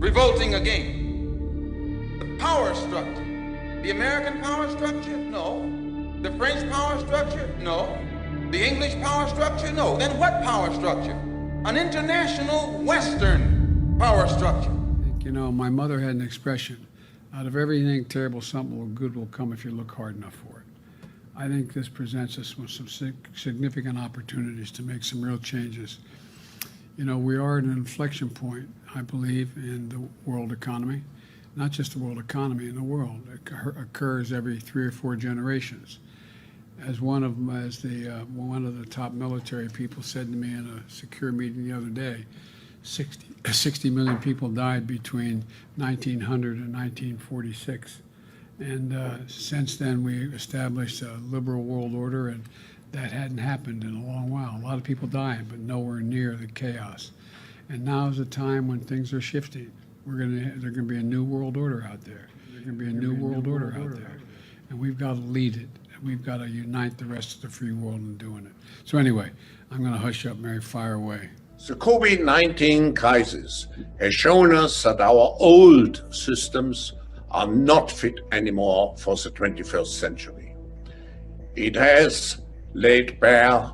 revolting again. The power structure. The American power structure? No. The French power structure? No. The English power structure? No. Then what power structure? An international Western power structure. You know, my mother had an expression, out of everything terrible, something good will come if you look hard enough for it. I think this presents us with some significant opportunities to make some real changes. You know, we are at an inflection point, I believe, in the world economy. Not just the world economy, in the world. It occurs every 3 or 4 generations. As one of the top military people said to me in a secure meeting the other day, 60 million people died between 1900 and 1946. And since then, we established a liberal world order, and that hadn't happened in a long while. A lot of people died, but nowhere near the chaos. And now is a time when things are shifting. There's going to be a new world order out there. There's going to be a new world order out there. And we've got to lead it. We've got to unite the rest of the free world in doing it. So anyway, I'm going to hush up, Mary, fire away. The COVID-19 crisis has shown us that our old systems are not fit anymore for the 21st century. It has laid bare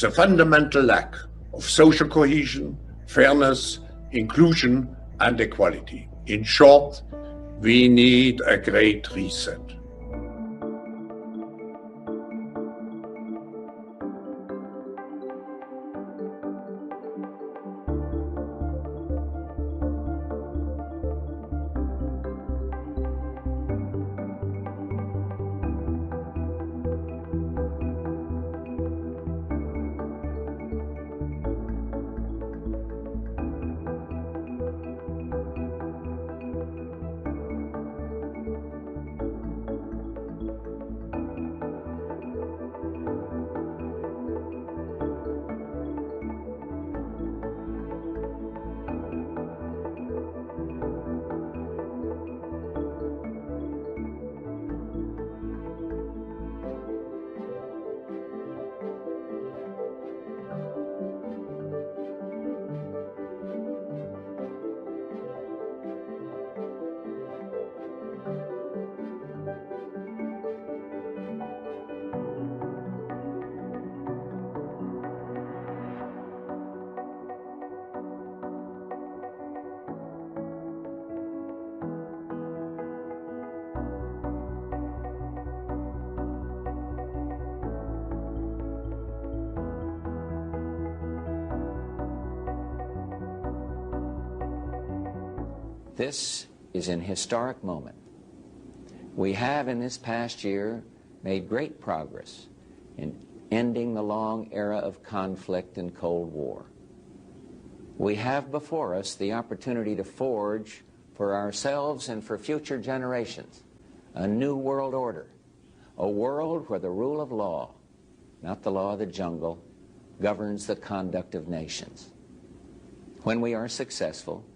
the fundamental lack of social cohesion, fairness, inclusion, and equality. In short, we need a great reset. This is an historic moment. We have in this past year made great progress in ending the long era of conflict and Cold War. We have before us the opportunity to forge for ourselves and for future generations a new world order, a world where the rule of law, not the law of the jungle, governs the conduct of nations. When we are successful,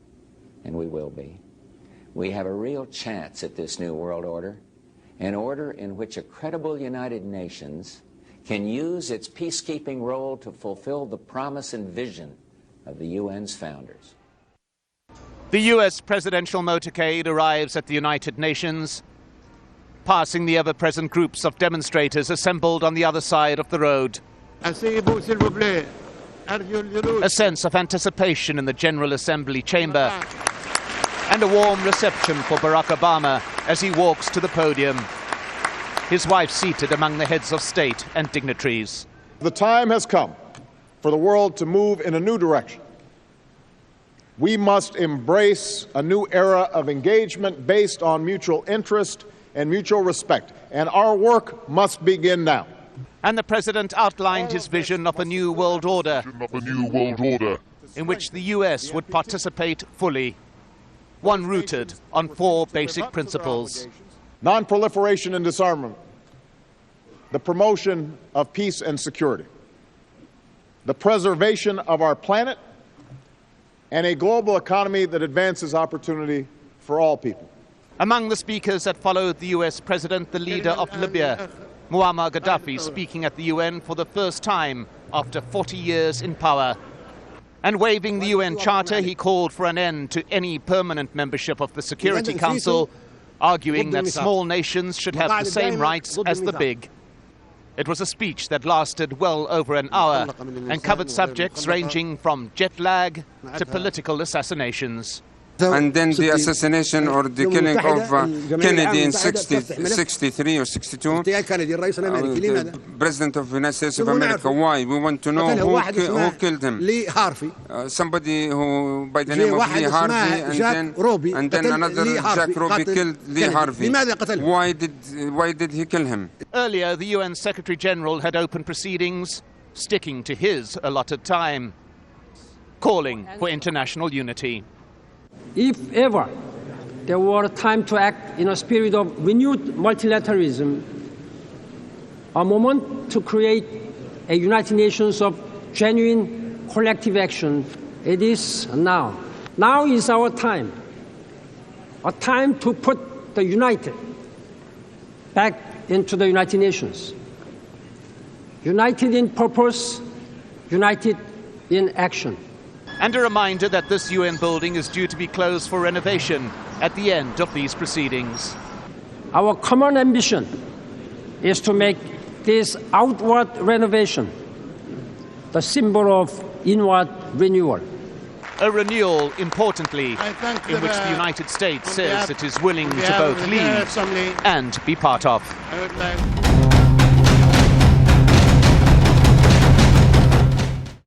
and we will be, we have a real chance at this new world order, an order in which a credible United Nations can use its peacekeeping role to fulfill the promise and vision of the UN's founders. The U.S. presidential motorcade arrives at the United Nations, passing the ever-present groups of demonstrators assembled on the other side of the road. A sense of anticipation in the General Assembly chamber, and a warm reception for Barack Obama as he walks to the podium, his wife seated among the heads of state and dignitaries. The time has come for the world to move in a new direction. We must embrace a new era of engagement based on mutual interest and mutual respect, and our work must begin now. And the president outlined his vision of a new world order, in which the U.S. would participate fully, one rooted on 4 basic principles: non-proliferation and disarmament, the promotion of peace and security, the preservation of our planet, and a global economy that advances opportunity for all people. Among the speakers that followed the U.S. president, the leader of Libya, Muammar Gaddafi, speaking at the UN for the first time after 40 years in power. And waiving the UN Charter, he called for an end to any permanent membership of the Security Council, arguing that small nations should have the same rights as the big. It was a speech that lasted well over an hour and covered subjects ranging from jet lag to political assassinations. And then the assassination or the killing of Kennedy in 63 or 62. The President of the United States of America. Why? We want to know who killed him. Somebody who by the name of Lee Harvey, and then another Jack Ruby killed Lee Harvey. Why did he kill him? Earlier, the UN Secretary General had opened proceedings, sticking to his allotted time, calling for international unity. If ever there were a time to act in a spirit of renewed multilateralism, a moment to create a United Nations of genuine collective action, it is now. Now is our time, a time to put the united back into the United Nations. United in purpose, united in action. And a reminder that this UN building is due to be closed for renovation at the end of these proceedings. Our common ambition is to make this outward renovation the symbol of inward renewal. A renewal, importantly, in which the United States says it is willing to both lead and be part of.